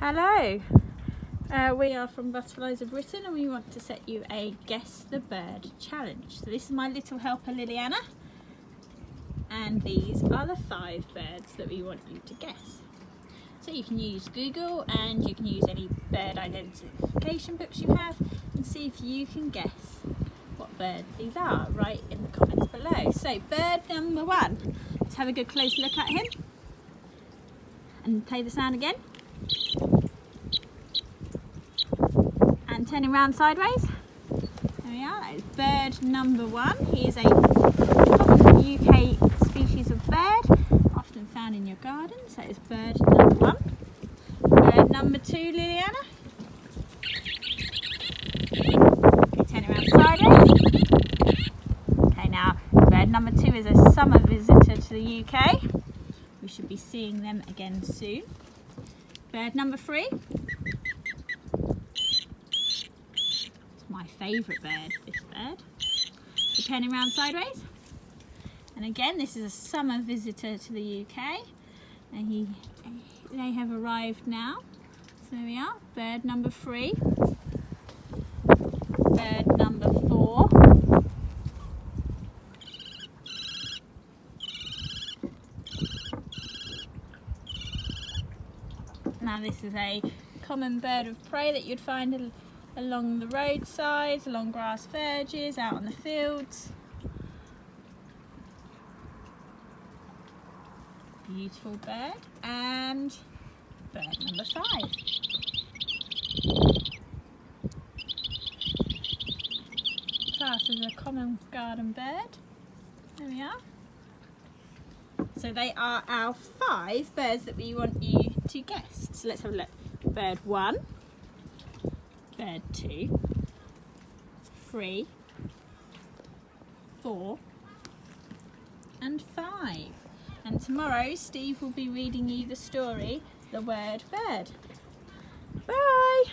Hello, we are from Butterflies of Britain and we want to set you a Guess the Bird challenge. So this is my little helper Liliana, and these are the 5 birds that we want you to guess. So you can use Google and you can use any bird identification books you have and see if you can guess what bird these are right in the comments below. So bird number 1, let's have a good close look at him and play the sound again. And turning around sideways. There we are, that is bird number 1. He is a common UK species of bird, often found in your garden. So it's bird number 1. Bird number 2, Liliana. Okay, turn around sideways. Okay, now bird number 2 is a summer visitor to the UK. We should be seeing them again soon. Bird number 3. My favourite bird, this bird. So turning around sideways. And again, this is a summer visitor to the UK. And they have arrived now. So there we are, bird number 3. Bird number 4. Now this is a common bird of prey that you'd find along the roadsides, along grass verges, out on the fields. Beautiful bird. And bird number 5. Classed as a common garden bird. There we are. So they are our 5 birds that we want you to guess. So let's have a look. Bird 1. Bird 2, 3, 4 and 5. And tomorrow Steve will be reading you the story, The Word Bird. Bye!